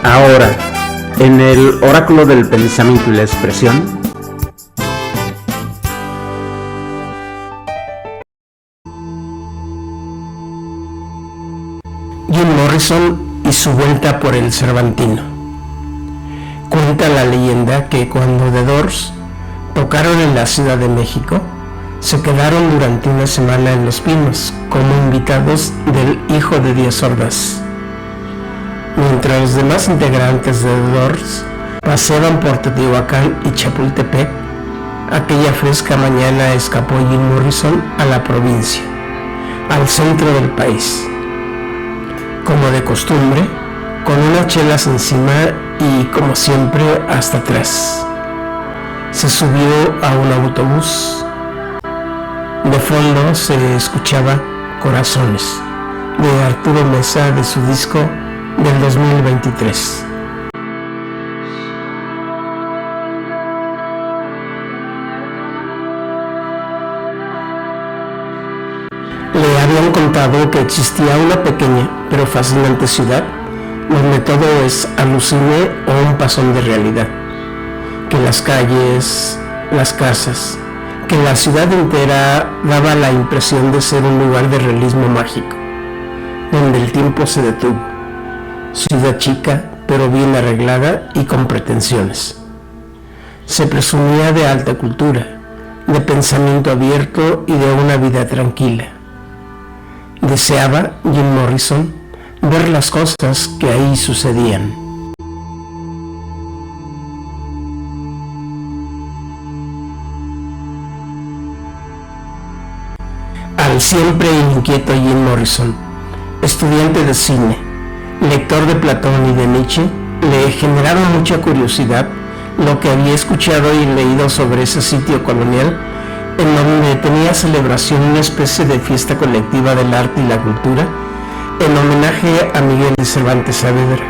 Ahora, en el oráculo del pensamiento y la expresión, Jim Morrison y su vuelta por el Cervantino. Cuenta la leyenda que cuando The Doors tocaron en la Ciudad de México, se quedaron durante una semana en Los Pinos como invitados del Hijo de Díaz Ordaz. Mientras los demás integrantes de The Doors paseaban por Teotihuacán y Chapultepec, aquella fresca mañana escapó Jim Morrison a la provincia, al centro del país. Como de costumbre, con unas chelas encima y, como siempre, hasta atrás. Se subió a un autobús. De fondo se escuchaba Corazones, de Arturo Mesa, de su disco del 2023. Le habían contado que existía una pequeña pero fascinante ciudad donde todo es alucine o un pasón de realidad, que las calles, las casas, que la ciudad entera daba la impresión de ser un lugar de realismo mágico, donde el tiempo se detuvo. Ciudad chica pero bien arreglada y con pretensiones. Se presumía de alta cultura, de pensamiento abierto y de una vida tranquila. Deseaba Jim Morrison ver las cosas que ahí sucedían. Al siempre inquieto Jim Morrison, estudiante de cine, lector de Platón y de Nietzsche, le generaba mucha curiosidad lo que había escuchado y leído sobre ese sitio colonial en donde tenía celebración una especie de fiesta colectiva del arte y la cultura, en homenaje a Miguel de Cervantes Saavedra,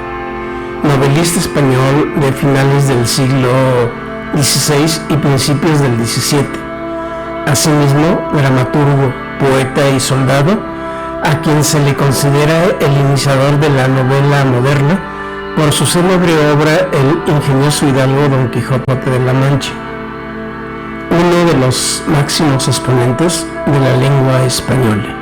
novelista español de finales del siglo XVI y principios del XVII, asimismo dramaturgo, poeta y soldado, a quien se le considera el iniciador de la novela moderna por su célebre obra El ingenioso hidalgo Don Quijote de la Mancha, uno de los máximos exponentes de la lengua española.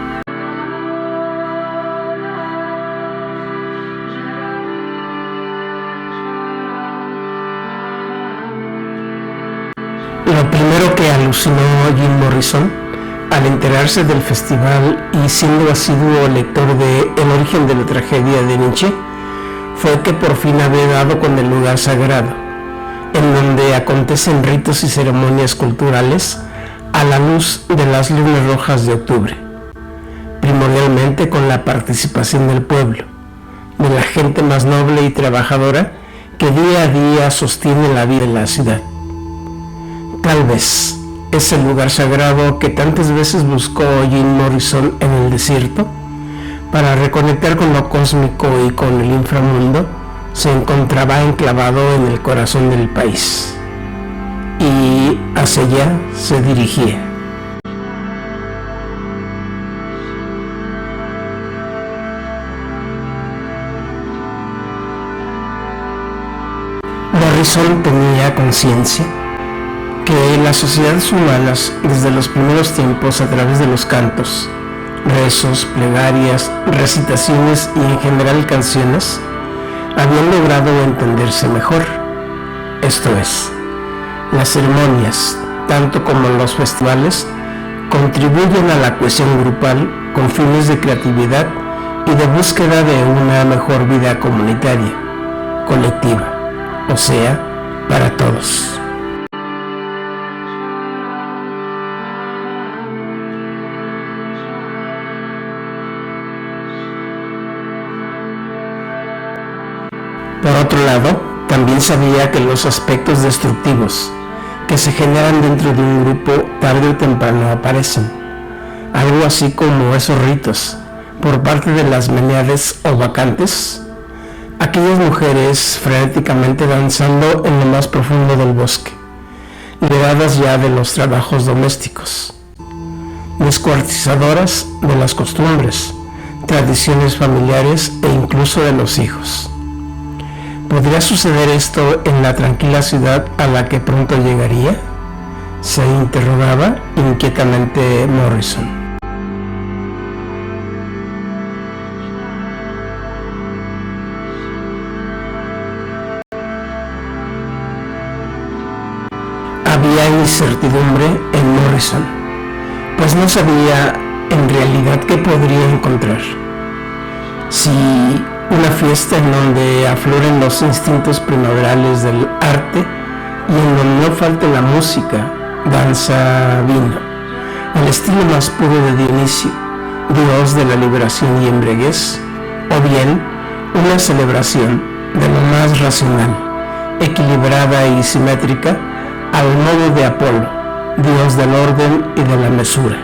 Lo primero que alucinó Jim Morrison al enterarse del festival y siendo asiduo lector de El origen de la tragedia de Nietzsche fue que por fin había dado con el lugar sagrado, en donde acontecen ritos y ceremonias culturales a la luz de las lunas rojas de octubre, primordialmente con la participación del pueblo, de la gente más noble y trabajadora que día a día sostiene la vida de la ciudad. Tal vez es el lugar sagrado que tantas veces buscó Jim Morrison en el desierto para reconectar con lo cósmico y con el inframundo. Se encontraba enclavado en el corazón del país y hacia allá se dirigía. Morrison tenía conciencia que las sociedades humanas desde los primeros tiempos, a través de los cantos, rezos, plegarias, recitaciones y en general canciones, habían logrado entenderse mejor. Esto es, las ceremonias, tanto como los festivales, contribuyen a la cohesión grupal con fines de creatividad y de búsqueda de una mejor vida comunitaria, colectiva, o sea, para todos. Por otro lado, también sabía que los aspectos destructivos que se generan dentro de un grupo tarde o temprano aparecen, algo así como esos ritos por parte de las meneades o bacantes, aquellas mujeres frenéticamente danzando en lo más profundo del bosque, liberadas ya de los trabajos domésticos, descuartizadoras de las costumbres, tradiciones familiares e incluso de los hijos. ¿Podría suceder esto en la tranquila ciudad a la que pronto llegaría?, se interrogaba inquietamente Morrison. Había incertidumbre en Morrison, pues no sabía en realidad qué podría encontrar. Si una fiesta en donde afloren los instintos primaverales del arte y en donde no falte la música, danza, vino, el estilo más puro de Dionisio, dios de la liberación y embriaguez, o bien una celebración de lo más racional, equilibrada y simétrica, al modo de Apolo, dios del orden y de la mesura.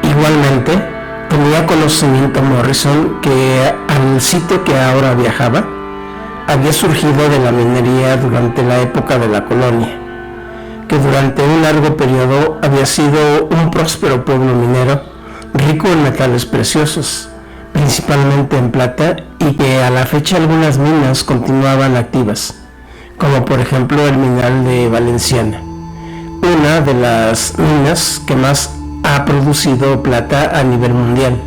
Igualmente, tenía conocimiento Morrison que al sitio que ahora viajaba había surgido de la minería durante la época de la colonia, que durante un largo periodo había sido un próspero pueblo minero, rico en metales preciosos, principalmente en plata, y que a la fecha algunas minas continuaban activas, como por ejemplo el mineral de Valenciana, una de las minas que más ha producido plata a nivel mundial.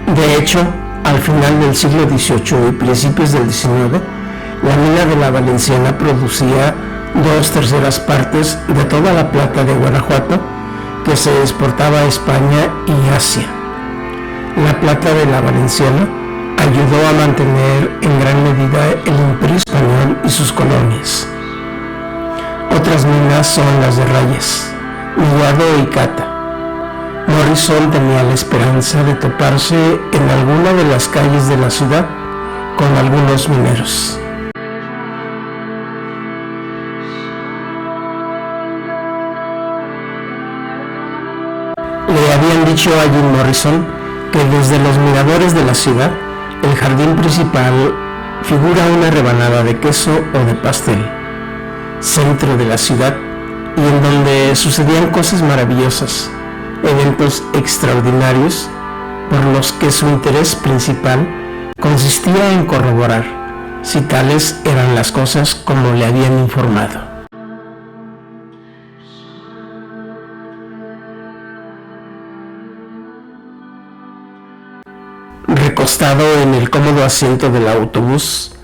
De hecho, al final del siglo XVIII y principios del XIX, la mina de la Valenciana producía 2/3 partes de toda la plata de Guanajuato que se exportaba a España y Asia. La plata de la Valenciana ayudó a mantener en gran medida el Imperio Español y sus colonias. Otras minas son las de Rayas, Millado y Cata. Morrison tenía la esperanza de toparse en alguna de las calles de la ciudad con algunos mineros. Le habían dicho a Jim Morrison que desde los miradores de la ciudad, el jardín principal figura una rebanada de queso o de pastel, centro de la ciudad, y en donde sucedían cosas maravillosas, eventos extraordinarios, por los que su interés principal consistía en corroborar si tales eran las cosas como le habían informado. Recostado en el cómodo asiento del autobús,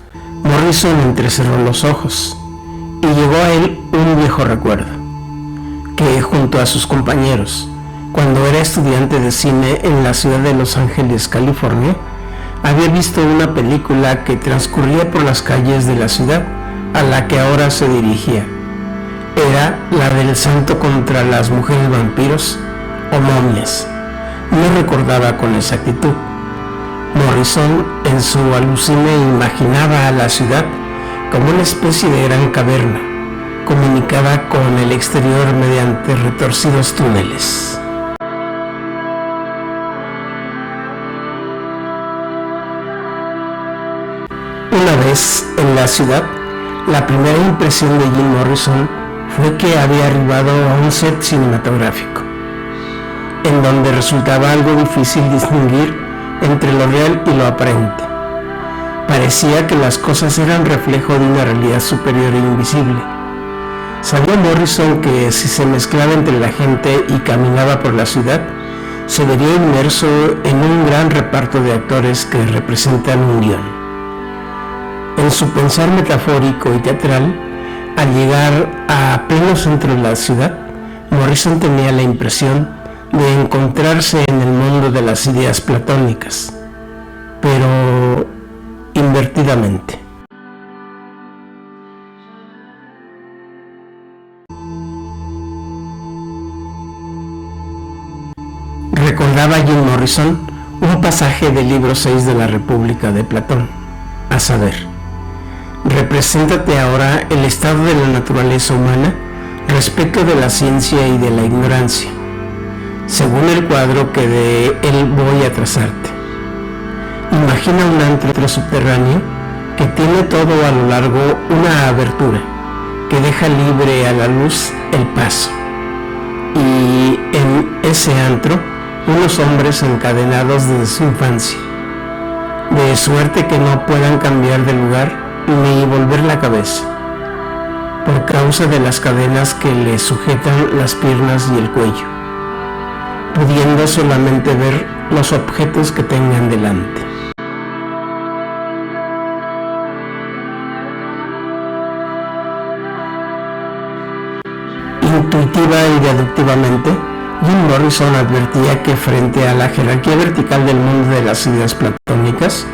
Morrison entrecerró los ojos y llegó a él un viejo recuerdo, que junto a sus compañeros, cuando era estudiante de cine en la ciudad de Los Ángeles, California, había visto una película que transcurría por las calles de la ciudad a la que ahora se dirigía. Era la del santo contra las mujeres vampiros o momias. No recordaba con exactitud. Morrison, en su alucine, imaginaba a la ciudad como una especie de gran caverna, comunicada con el exterior mediante retorcidos túneles. Una vez en la ciudad, la primera impresión de Jim Morrison fue que había arribado a un set cinematográfico, en donde resultaba algo difícil distinguir entre lo real y lo aparente. Parecía que las cosas eran reflejo de una realidad superior e invisible. Sabía Morrison que si se mezclaba entre la gente y caminaba por la ciudad, se vería inmerso en un gran reparto de actores que representan un guión. En su pensar metafórico y teatral, al llegar a pleno centro de la ciudad, Morrison tenía la impresión de encontrarse en el mundo de las ideas platónicas, pero invertidamente. Recordaba Jim Morrison un pasaje del libro 6 de la República de Platón, a saber: represéntate ahora el estado de la naturaleza humana respecto de la ciencia y de la ignorancia, según el cuadro que de él voy a trazarte. Imagina un antro subterráneo que tiene todo a lo largo una abertura que deja libre a la luz el paso. Y en ese antro, unos hombres encadenados desde su infancia, de suerte que no puedan cambiar de lugar ni volver la cabeza, por causa de las cadenas que les sujetan las piernas y el cuello, pudiendo solamente ver los objetos que tengan delante. Intuitiva y deductivamente, Jim Morrison advertía que frente a la jerarquía vertical del mundo de las ideas platónicas,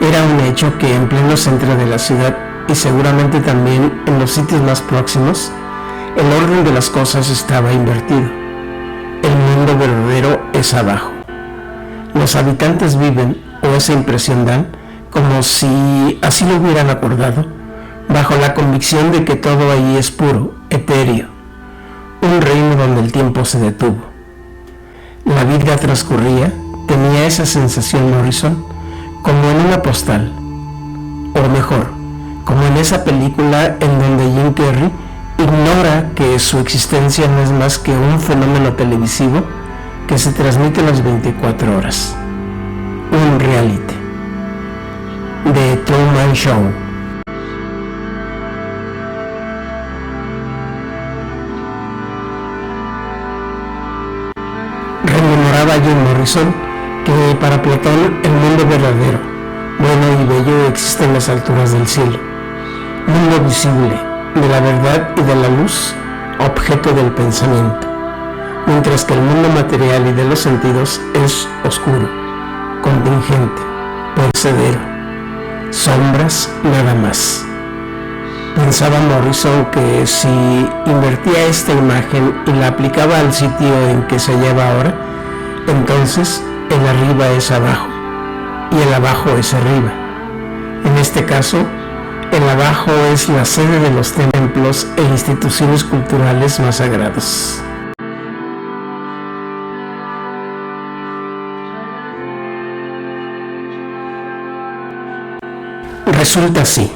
era un hecho que en pleno centro de la ciudad, y seguramente también en los sitios más próximos, el orden de las cosas estaba invertido. El mundo verdadero es abajo. Los habitantes viven, o esa impresión dan, como si así lo hubieran acordado, bajo la convicción de que todo allí es puro, etéreo, un reino donde el tiempo se detuvo. La vida transcurría, tenía esa sensación Morrison, como en una postal, o mejor, como en esa película en donde Jim Carrey ignora que su existencia no es más que un fenómeno televisivo que se transmite las 24 horas. Un reality. The Truman Show. Rememoraba Jim Morrison que para Platón el mundo verdadero, bueno y bello, existe en las alturas del cielo. Mundo visible, de la verdad y de la luz, objeto del pensamiento, mientras que el mundo material y de los sentidos es oscuro, contingente, perecedero, sombras nada más. Pensaba Morrison que si invertía esta imagen y la aplicaba al sitio en que se hallaba ahora, entonces el arriba es abajo y el abajo es arriba. En este caso, el abajo es la sede de los templos e instituciones culturales más sagrados. Resulta así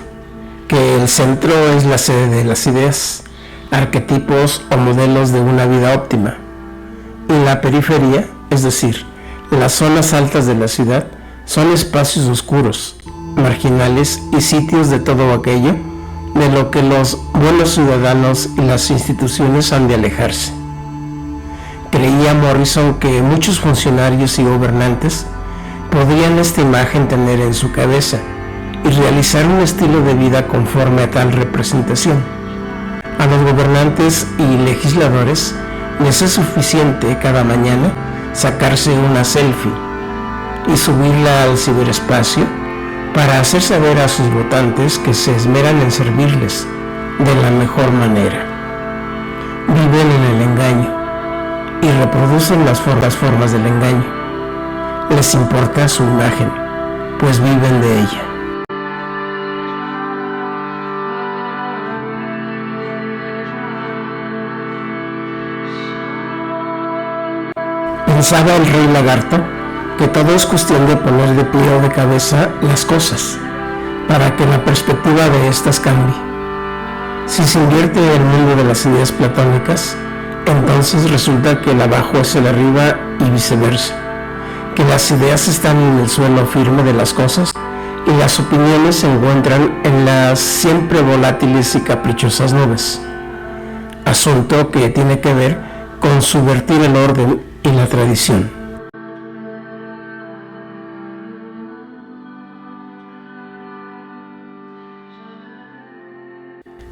que el centro es la sede de las ideas, arquetipos o modelos de una vida óptima, y la periferia, es decir, las zonas altas de la ciudad, son espacios oscuros, marginales y sitios de todo aquello de lo que los buenos ciudadanos y las instituciones han de alejarse. Creía Morrison que muchos funcionarios y gobernantes podrían esta imagen tener en su cabeza y realizar un estilo de vida conforme a tal representación. A los gobernantes y legisladores les es suficiente cada mañana sacarse una selfie y subirla al ciberespacio para hacer saber a sus votantes que se esmeran en servirles de la mejor manera. Viven en el engaño y reproducen las formas del engaño. Les importa su imagen, pues viven de ella. Pensaba el rey lagarto que todo es cuestión de poner de pie o de cabeza las cosas, para que la perspectiva de éstas cambie. Si se invierte el mundo de las ideas platónicas, entonces resulta que el abajo es el arriba y viceversa, que las ideas están en el suelo firme de las cosas y las opiniones se encuentran en las siempre volátiles y caprichosas nubes. Asunto que tiene que ver con subvertir el orden y la tradición.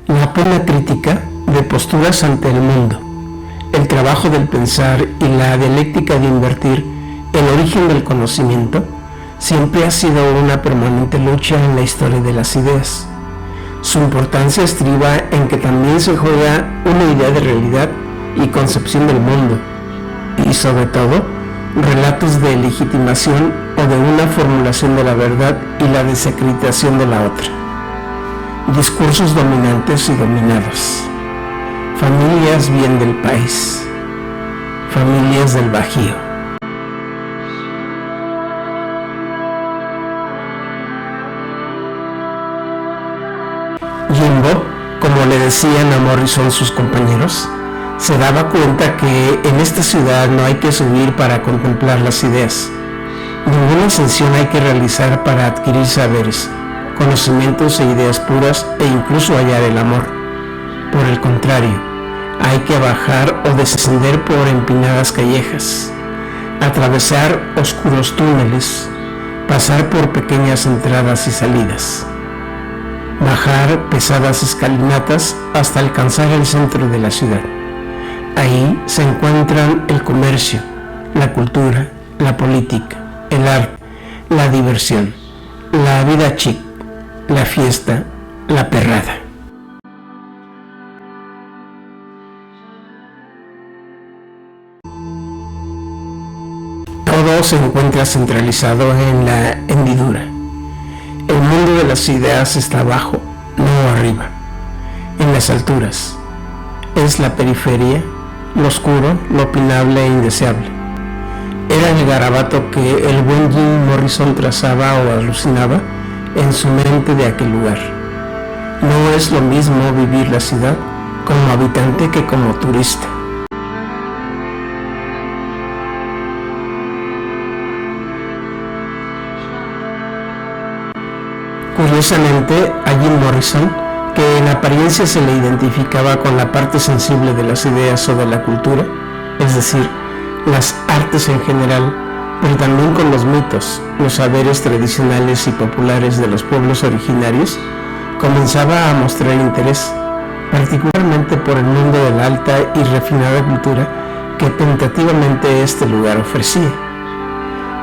La pura crítica de posturas ante el mundo, el trabajo del pensar y la dialéctica de invertir el origen del conocimiento siempre ha sido una permanente lucha en la historia de las ideas. Su importancia estriba en que también se juega una idea de realidad y concepción del mundo, y sobre todo, relatos de legitimación o de una formulación de la verdad y la desacreditación de la otra. Discursos dominantes y dominados. Familias bien del país. Familias del Bajío. Jimbo, como le decían a Morrison sus compañeros, se daba cuenta que en esta ciudad no hay que subir para contemplar las ideas. Ninguna ascensión hay que realizar para adquirir saberes, conocimientos e ideas puras e incluso hallar el amor. Por el contrario, hay que bajar o descender por empinadas callejas, atravesar oscuros túneles, pasar por pequeñas entradas y salidas, bajar pesadas escalinatas hasta alcanzar el centro de la ciudad. Ahí se encuentran el comercio, la cultura, la política, el arte, la diversión, la vida chic, la fiesta, la perrada. Todo se encuentra centralizado en la hendidura. El mundo de las ideas está abajo, no arriba, en las alturas. Es la periferia, lo oscuro, lo opinable e indeseable. Era el garabato que el buen Jim Morrison trazaba o alucinaba en su mente de aquel lugar. No es lo mismo vivir la ciudad como habitante que como turista. Curiosamente, a Jim Morrison, que en apariencia se le identificaba con la parte sensible de las ideas o de la cultura, es decir, las artes en general, pero también con los mitos, los saberes tradicionales y populares de los pueblos originarios, comenzaba a mostrar interés, particularmente por el mundo de la alta y refinada cultura que tentativamente este lugar ofrecía.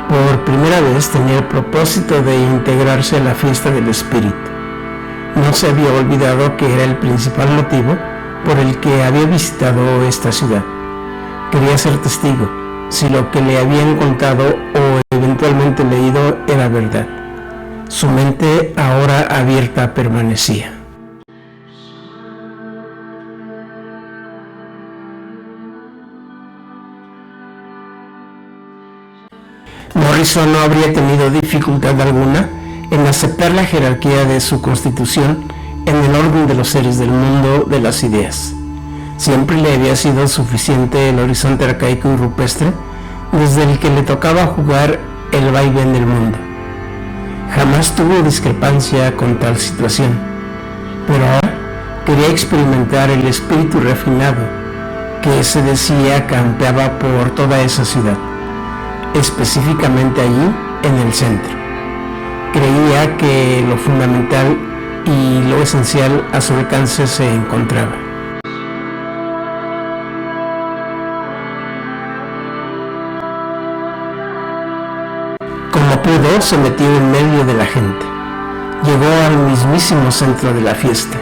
Por primera vez tenía el propósito de integrarse a la fiesta del espíritu. No se había olvidado que era el principal motivo por el que había visitado esta ciudad. Quería ser testigo si lo que le habían contado o eventualmente leído era verdad. Su mente ahora abierta permanecía. Morrison no habría tenido dificultad alguna en aceptar la jerarquía de su constitución en el orden de los seres del mundo de las ideas. Siempre le había sido suficiente el horizonte arcaico y rupestre desde el que le tocaba jugar el vaivén del mundo. Jamás tuvo discrepancia con tal situación, pero ahora quería experimentar el espíritu refinado que se decía campeaba por toda esa ciudad, específicamente allí en el centro. Creía que lo fundamental y lo esencial a su alcance se encontraba. Como pudo, se metió en medio de la gente. Llegó al mismísimo centro de la fiesta.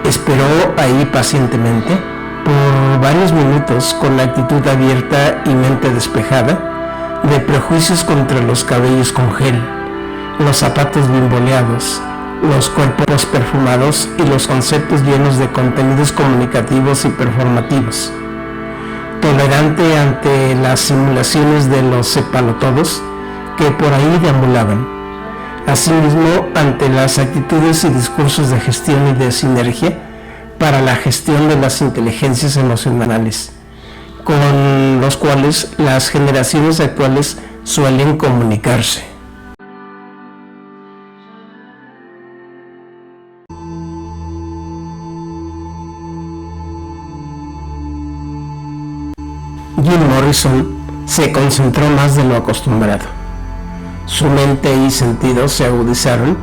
Esperó ahí pacientemente por varios minutos con la actitud abierta y mente despejada de prejuicios contra los cabellos con gel, los zapatos bimboleados, los cuerpos perfumados y los conceptos llenos de contenidos comunicativos y performativos. Tolerante ante las simulaciones de los cepalotodos que por ahí deambulaban. Asimismo, ante las actitudes y discursos de gestión y de sinergia para la gestión de las inteligencias emocionales, con los cuales las generaciones actuales suelen comunicarse. Jim Morrison se concentró más de lo acostumbrado. Su mente y sentidos se agudizaron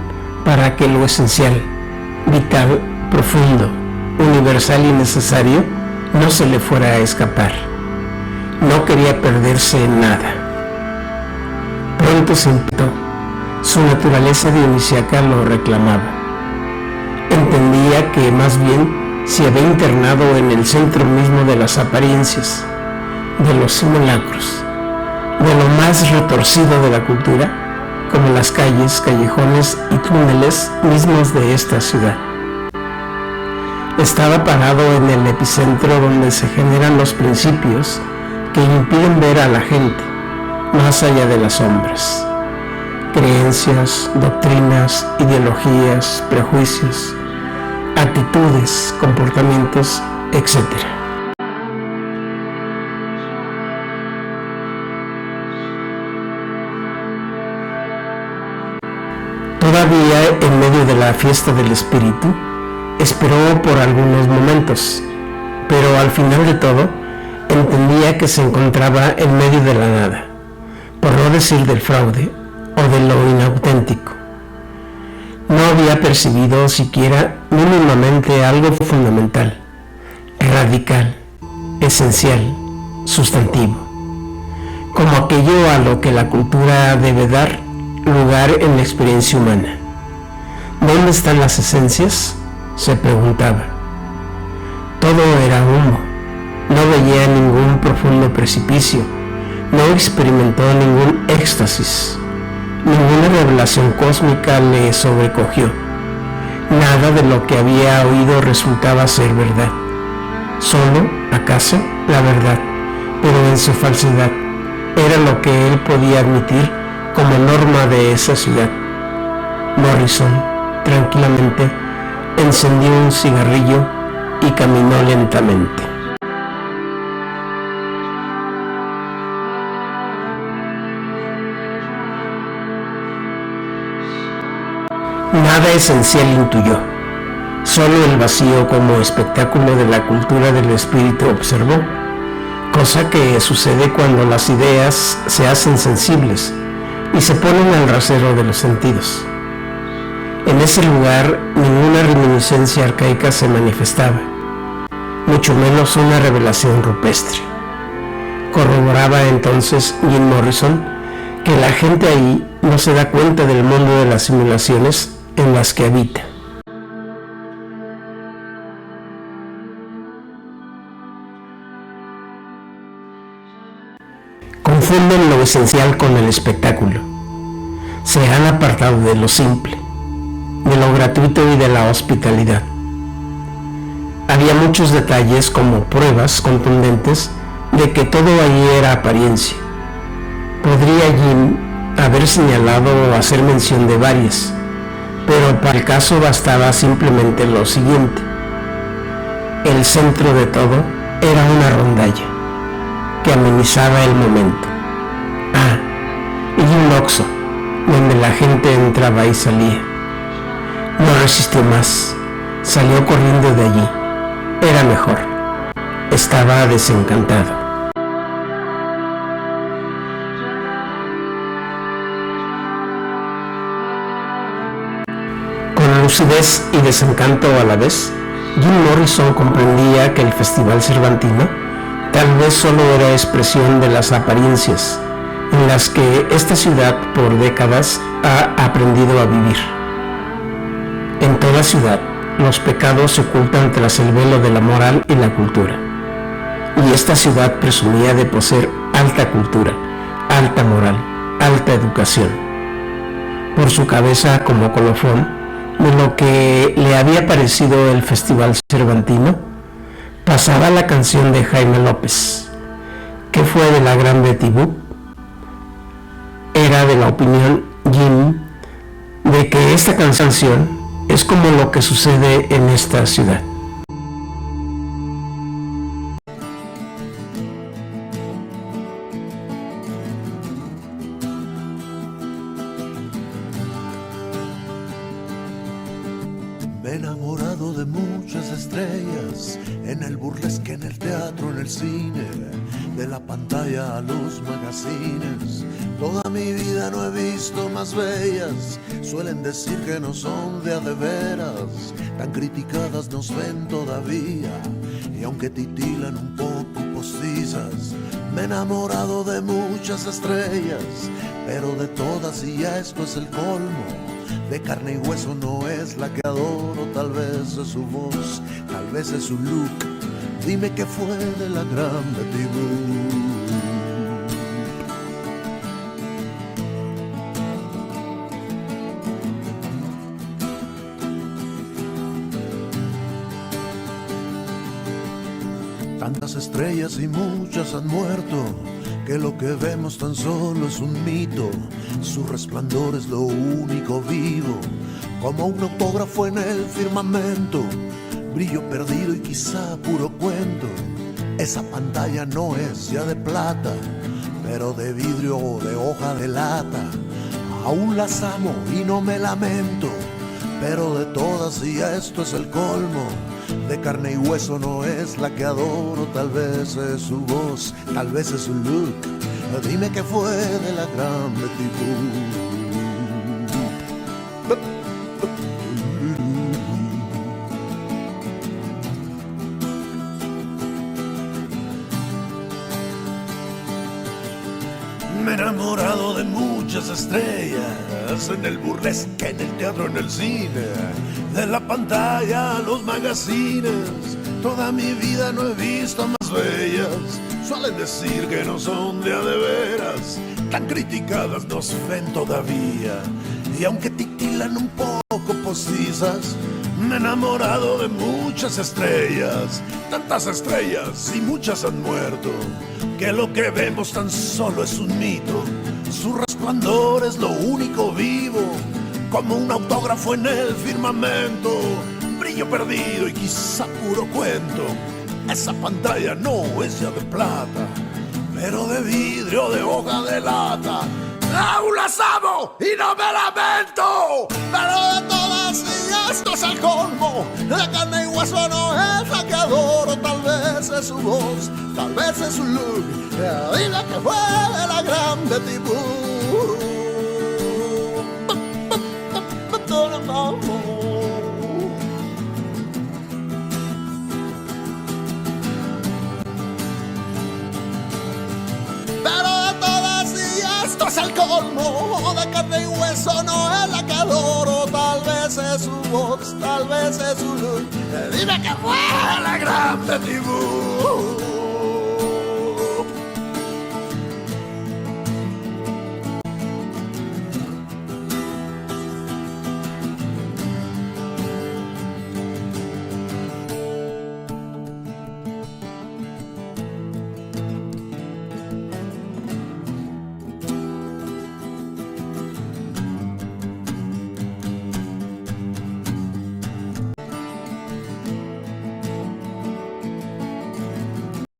para que lo esencial, vital, profundo, universal y necesario no se le fuera a escapar. No quería perderse en nada. Pronto se inquietó. Su naturaleza dionisíaca lo reclamaba. Entendía que más bien se había internado en el centro mismo de las apariencias, de los simulacros, de lo más retorcido de la cultura, como las calles, callejones y túneles mismos de esta ciudad. Estaba parado en el epicentro donde se generan los principios que impiden ver a la gente más allá de las sombras. Creencias, doctrinas, ideologías, prejuicios, actitudes, comportamientos, etc. Todavía en medio de la fiesta del espíritu, esperó por algunos momentos, pero al final de todo, entendía que se encontraba en medio de la nada, por no decir del fraude o de lo inauténtico. No había percibido siquiera mínimamente algo fundamental, radical, esencial, sustantivo, como aquello a lo que la cultura debe dar lugar en la experiencia humana. ¿Dónde están las esencias?, se preguntaba. Todo era humo. No veía ningún profundo precipicio, no experimentó ningún éxtasis, ninguna revelación cósmica le sobrecogió. Nada de lo que había oído resultaba ser verdad. Solo, acaso, la verdad, pero en su falsedad, era lo que él podía admitir como norma de esa ciudad. Morrison, tranquilamente, encendió un cigarrillo y caminó lentamente. Nada esencial intuyó, solo el vacío como espectáculo de la cultura del espíritu observó, cosa que sucede cuando las ideas se hacen sensibles y se ponen al rasero de los sentidos. En ese lugar ninguna reminiscencia arcaica se manifestaba, mucho menos una revelación rupestre. Corroboraba entonces Jim Morrison que la gente ahí no se da cuenta del mundo de las simulaciones en las que habita. Confunden lo esencial con el espectáculo. Se han apartado de lo simple, de lo gratuito y de la hospitalidad. Había muchos detalles como pruebas contundentes de que todo allí era apariencia. Podría Jim haber señalado o hacer mención de varias, pero para el caso bastaba simplemente lo siguiente. El centro de todo era una rondalla que amenizaba el momento. Y un Oxxo, donde la gente entraba y salía. No resistió más, salió corriendo de allí. Era mejor. Estaba desencantado. Con lucidez y desencanto a la vez, Jim Morrison comprendía que el Festival Cervantino tal vez solo era expresión de las apariencias en las que esta ciudad por décadas ha aprendido a vivir. En toda ciudad, los pecados se ocultan tras el velo de la moral y la cultura. Y esta ciudad presumía de poseer alta cultura, alta moral, alta educación. Por su cabeza como colofón de lo que le había parecido el Festival Cervantino, pasaba la canción de Jaime López. ¿Qué fue de la gran Betty Boop? Era de la opinión Jim de que esta canción es como lo que sucede en esta ciudad. Me he enamorado de muchas estrellas, en el burlesque, en el teatro, en el cine, de la pantalla a los magazines. Toda mi vida no he visto más bellas, suelen decir que no son de a de veras, tan criticadas nos ven todavía, y aunque titilan un poco postizas. Me he enamorado de muchas estrellas, pero de todas y ya esto es el colmo. De carne y hueso no es la que adoro, tal vez es su voz, tal vez es su look. Dime qué fue de la gran Betty Boop. Tantas estrellas y muchas han muerto, que lo que vemos tan solo es un mito. Su resplandor es lo único vivo. como un autógrafo en el firmamento, brillo perdido y quizá puro cuento. Esa pantalla no es ya de plata, pero de vidrio o de hoja de lata. Aún las amo y no me lamento, pero de todas y esto es el colmo. De carne y hueso no es la que adoro, tal vez es su voz, tal vez es su look. Dime qué fue de la gran Betty Boop. Me he enamorado de muchas estrellas, en el burlesque, en el teatro, en el cine, de la pantalla a los magazines. Toda mi vida no he visto más bellas. Suelen decir que no son de a de veras, tan criticadas nos ven todavía. Y aunque titilan un poco postizas, me he enamorado de muchas estrellas. Tantas estrellas y muchas han muerto, que lo que vemos tan solo es un mito. Su resplandor es lo único vivo, como un autógrafo en el firmamento, brillo perdido y quizá puro cuento. Esa pantalla no es ya de plata, pero de vidrio, de hoja de lata. Aún las amo y no me lamento, pero de todas y esto es el colmo. De carne y hueso no es la que adoro, tal vez es su voz, tal vez es su look. Dile que fue de la gran Betty Boop. Esto es el colmo, de carne y hueso no es la que adoro, tal vez es su voz, tal vez es su look. Dime que fue la gran Betty Boop.